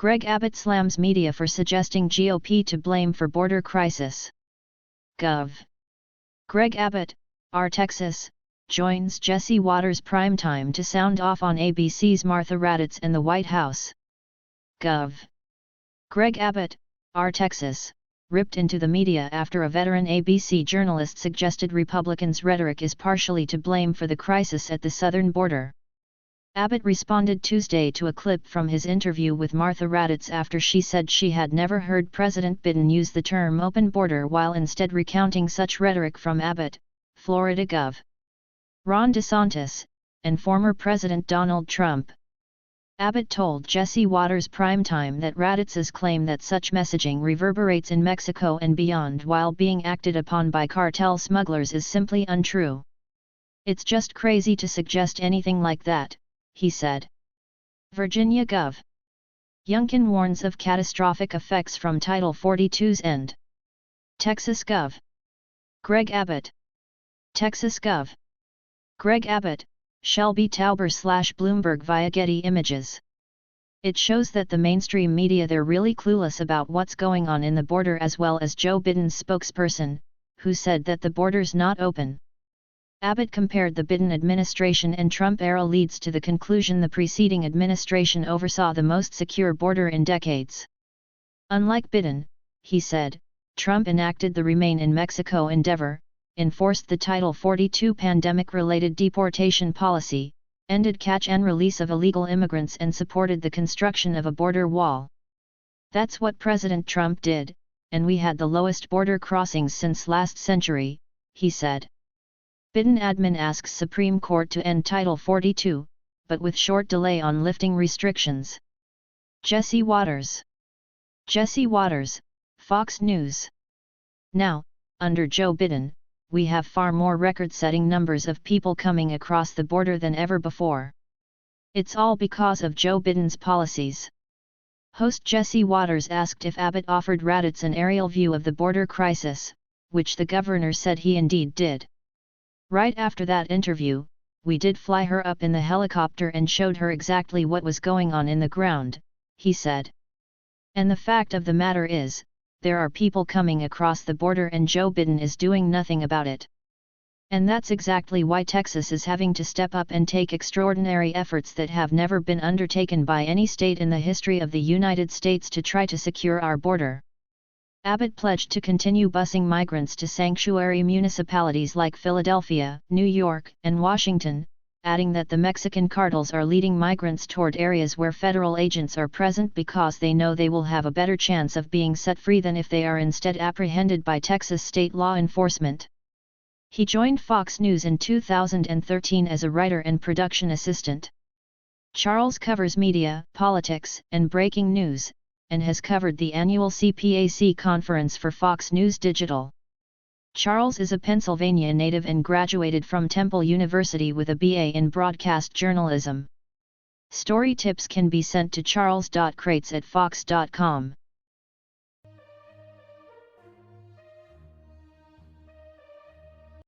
Greg Abbott slams media for suggesting GOP to blame for border crisis. Gov. Greg Abbott, R. Texas, joins Jesse Watters primetime to sound off on ABC's Martha Raddatz and the White House. Gov. Greg Abbott, R. Texas, ripped into the media after a veteran ABC journalist suggested Republicans' rhetoric is partially to blame for the crisis at the southern border. Abbott responded Tuesday to a clip from his interview with Martha Raddatz after she said she had never heard President Biden use the term open border while instead recounting such rhetoric from Abbott, Florida Gov. Ron DeSantis, and former President Donald Trump. Abbott told Jesse Watters primetime that Raddatz's claim that such messaging reverberates in Mexico and beyond while being acted upon by cartel smugglers is simply untrue. It's just crazy to suggest anything like that, he said. Virginia Gov. Youngkin warns of catastrophic effects from Title 42's end. Texas Gov. Greg Abbott. Texas Gov. Greg Abbott, Shelby Tauber/Bloomberg via Getty Images. It shows that the mainstream media they're really clueless about what's going on in the border, as well as Joe Biden's spokesperson, who said that the border's not open. Abbott compared the Biden administration and Trump-era leads to the conclusion the preceding administration oversaw the most secure border in decades. Unlike Biden, he said, Trump enacted the Remain in Mexico endeavor, enforced the Title 42 pandemic-related deportation policy, ended catch and release of illegal immigrants and supported the construction of a border wall. That's what President Trump did, and we had the lowest border crossings since last century, he said. Biden admin asks Supreme Court to end Title 42, but with short delay on lifting restrictions. Jesse Watters. Jesse Watters, Fox News. Now, under Joe Biden, we have far more record-setting numbers of people coming across the border than ever before. It's all because of Joe Biden's policies. Host Jesse Watters asked if Abbott offered Raddatz an aerial view of the border crisis, which the governor said he indeed did. Right after that interview, we did fly her up in the helicopter and showed her exactly what was going on in the ground, he said. And the fact of the matter is, there are people coming across the border and Joe Biden is doing nothing about it. And that's exactly why Texas is having to step up and take extraordinary efforts that have never been undertaken by any state in the history of the United States to try to secure our border. Abbott pledged to continue busing migrants to sanctuary municipalities like Philadelphia, New York, and Washington, adding that the Mexican cartels are leading migrants toward areas where federal agents are present because they know they will have a better chance of being set free than if they are instead apprehended by Texas state law enforcement. He joined Fox News in 2013 as a writer and production assistant. Charles covers media, politics, and breaking news, and has covered the annual CPAC conference for Fox News Digital. Charles is a Pennsylvania native and graduated from Temple University with a BA in broadcast journalism. Story tips can be sent to charles.crates@fox.com.